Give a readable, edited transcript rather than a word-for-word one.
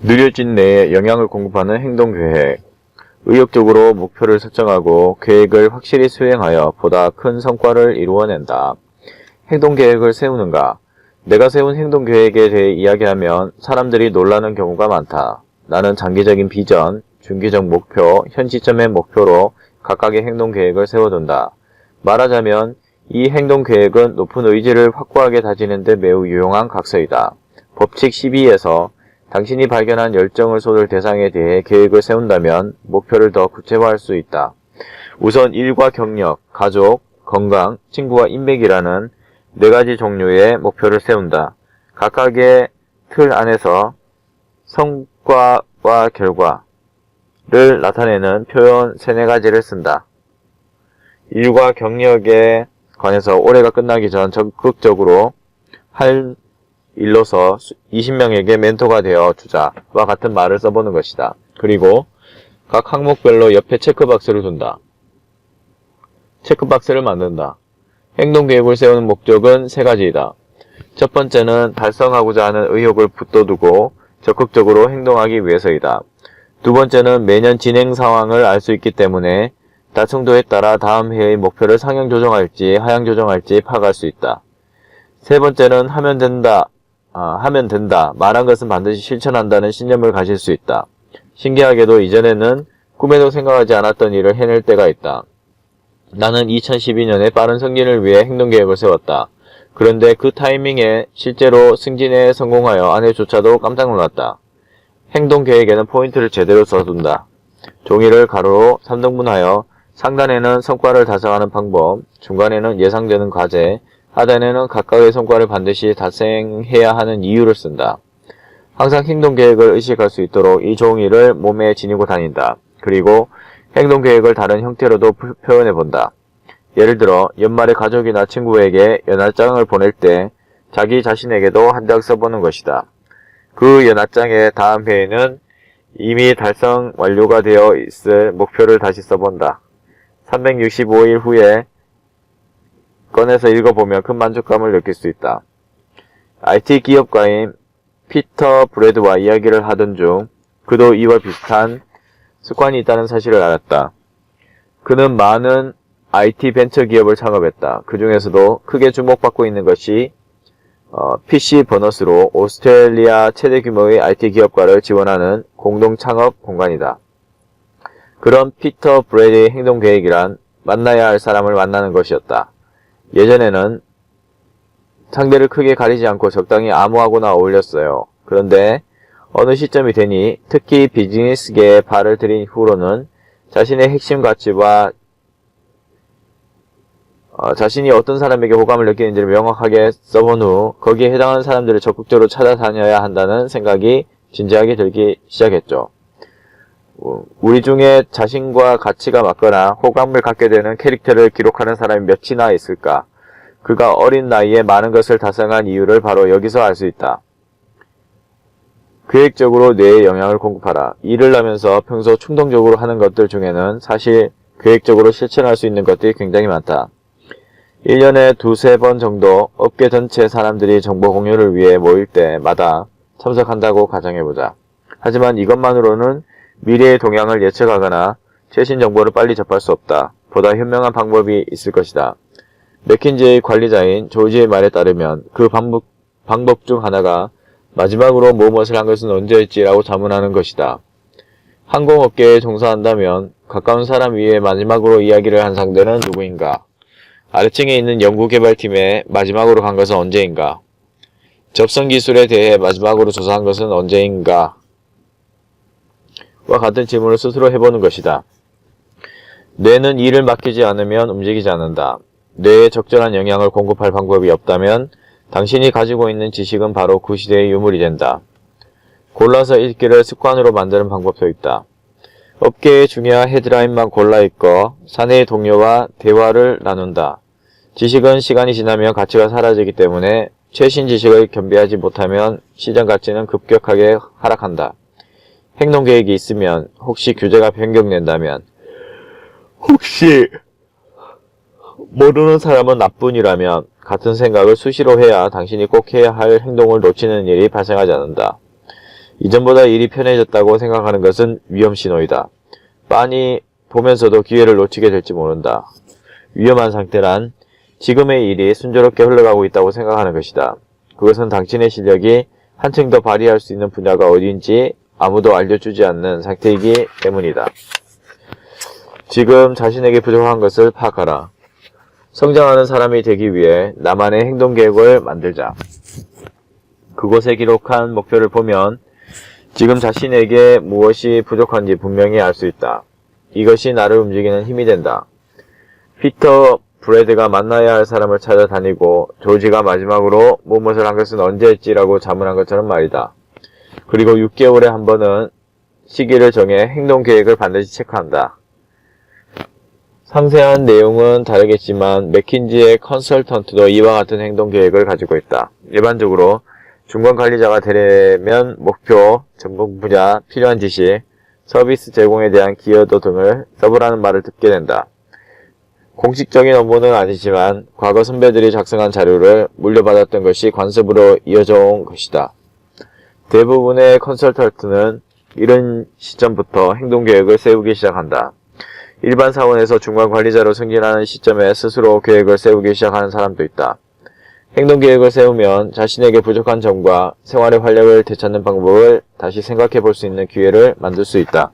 느려진 뇌에 영향을 공급하는 행동계획. 의욕적으로 목표를 설정하고 계획을 확실히 수행하여 보다 큰 성과를 이루어낸다. 행동계획을 세우는가? 내가 세운 행동계획에 대해 이야기하면 사람들이 놀라는 경우가 많다. 나는 장기적인 비전, 중기적 목표, 현 시점의 목표로 각각의 행동계획을 세워둔다. 말하자면 이 행동계획은 높은 의지를 확고하게 다지는 데 매우 유용한 각서이다. 법칙 12에서 당신이 발견한 열정을 쏟을 대상에 대해 계획을 세운다면 목표를 더 구체화할 수 있다. 우선 일과 경력, 가족, 건강, 친구와 인맥이라는 4가지 종류의 목표를 세운다. 각각의 틀 안에서 성과와 결과를 나타내는 표현 3-4가지를 쓴다. 일과 경력에 관해서 올해가 끝나기 전 적극적으로 할 일로서 20명에게 멘토가 되어 주자와 같은 말을 써보는 것이다. 그리고 각 항목별로 옆에 체크박스를 둔다. 체크박스를 만든다. 행동계획을 세우는 목적은 3가지이다. 첫 번째는 달성하고자 하는 의욕을 붙들두고 적극적으로 행동하기 위해서이다. 두 번째는 매년 진행 상황을 알 수 있기 때문에 달성도에 따라 다음 해의 목표를 상향 조정할지 하향 조정할지 파악할 수 있다. 세 번째는 하면 된다, 말한 것은 반드시 실천한다는 신념을 가질 수 있다. 신기하게도 이전에는 꿈에도 생각하지 않았던 일을 해낼 때가 있다. 나는 2012년에 빠른 승진을 위해 행동계획을 세웠다. 그런데 그 타이밍에 실제로 승진에 성공하여 아내조차도 깜짝 놀랐다. 행동계획에는 포인트를 제대로 써둔다. 종이를 가로로 3등분하여 상단에는 성과를 달성하는 방법, 중간에는 예상되는 과제, 하단에는 각각의 성과를 반드시 달성해야 하는 이유를 쓴다. 항상 행동계획을 의식할 수 있도록 이 종이를 몸에 지니고 다닌다. 그리고 행동계획을 다른 형태로도 표현해본다. 예를 들어 연말에 가족이나 친구에게 연합장을 보낼 때 자기 자신에게도 한 장 써보는 것이다. 그 연합장의 다음 해에는 이미 달성 완료가 되어 있을 목표를 다시 써본다. 365일 후에 꺼내서 읽어보면 큰 만족감을 느낄 수 있다. IT 기업가인 피터 브래드와 이야기를 하던 중 그도 이와 비슷한 습관이 있다는 사실을 알았다. 그는 많은 IT 벤처 기업을 창업했다. 그 중에서도 크게 주목받고 있는 것이 PC 보너스로 오스트레일리아 최대 규모의 IT 기업가를 지원하는 공동 창업 공간이다. 그런 피터 브래드의 행동계획이란 만나야 할 사람을 만나는 것이었다. 예전에는 상대를 크게 가리지 않고 적당히 아무하고나 어울렸어요. 그런데 어느 시점이 되니 특히 비즈니스계에 발을 들인 후로는 자신의 핵심 가치와 자신이 어떤 사람에게 호감을 느끼는지를 명확하게 써본 후 거기에 해당하는 사람들을 적극적으로 찾아다녀야 한다는 생각이 진지하게 들기 시작했죠. 우리 중에 자신과 가치가 맞거나 호감을 갖게 되는 캐릭터를 기록하는 사람이 몇이나 있을까? 그가 어린 나이에 많은 것을 달성한 이유를 바로 여기서 알 수 있다. 계획적으로 뇌에 영향을 공급하라. 일을 하면서 평소 충동적으로 하는 것들 중에는 사실 계획적으로 실천할 수 있는 것들이 굉장히 많다. 1년에 2-3번 정도 업계 전체 사람들이 정보 공유를 위해 모일 때마다 참석한다고 가정해보자. 하지만 이것만으로는 미래의 동향을 예측하거나 최신 정보를 빨리 접할 수 없다. 보다 현명한 방법이 있을 것이다. 맥킨지의 관리자인 조지의 말에 따르면 그 방법 중 하나가 마지막으로 무엇을 한 것은 언제였지라고 자문하는 것이다. 항공업계에 종사한다면 가까운 사람 위에 마지막으로 이야기를 한 상대는 누구인가? 아래층에 있는 연구개발팀에 마지막으로 간 것은 언제인가? 접선기술에 대해 마지막으로 조사한 것은 언제인가? 와 같은 질문을 스스로 해보는 것이다. 뇌는 일을 맡기지 않으면 움직이지 않는다. 뇌에 적절한 영향을 공급할 방법이 없다면 당신이 가지고 있는 지식은 바로 그 시대의 유물이 된다. 골라서 읽기를 습관으로 만드는 방법도 있다. 업계의 중요한 헤드라인만 골라 읽고 사내의 동료와 대화를 나눈다. 지식은 시간이 지나면 가치가 사라지기 때문에 최신 지식을 겸비하지 못하면 시장 가치는 급격하게 하락한다. 행동계획이 있으면 혹시 규제가 변경된다면 혹시 모르는 사람은 나뿐이라면 같은 생각을 수시로 해야 당신이 꼭 해야 할 행동을 놓치는 일이 발생하지 않는다. 이전보다 일이 편해졌다고 생각하는 것은 위험 신호이다. 빤히 보면서도 기회를 놓치게 될지 모른다. 위험한 상태란 지금의 일이 순조롭게 흘러가고 있다고 생각하는 것이다. 그것은 당신의 실력이 한층 더 발휘할 수 있는 분야가 어디인지 아무도 알려주지 않는 상태이기 때문이다. 지금 자신에게 부족한 것을 파악하라. 성장하는 사람이 되기 위해 나만의 행동 계획을 만들자. 그곳에 기록한 목표를 보면 지금 자신에게 무엇이 부족한지 분명히 알 수 있다. 이것이 나를 움직이는 힘이 된다. 피터 브래드가 만나야 할 사람을 찾아다니고 조지가 마지막으로 무엇을 한 것은 언제 했지라고 자문한 것처럼 말이다. 그리고 6개월에 한 번은 시기를 정해 행동 계획을 반드시 체크한다. 상세한 내용은 다르겠지만 맥킨지의 컨설턴트도 이와 같은 행동 계획을 가지고 있다. 일반적으로 중간 관리자가 되려면 목표, 전공 분야, 필요한 지식, 서비스 제공에 대한 기여도 등을 써보라는 말을 듣게 된다. 공식적인 업무는 아니지만 과거 선배들이 작성한 자료를 물려받았던 것이 관습으로 이어져 온 것이다. 대부분의 컨설턴트는 이런 시점부터 행동계획을 세우기 시작한다. 일반 사원에서 중간 관리자로 승진하는 시점에 스스로 계획을 세우기 시작하는 사람도 있다. 행동계획을 세우면 자신에게 부족한 점과 생활의 활력을 되찾는 방법을 다시 생각해 볼 수 있는 기회를 만들 수 있다.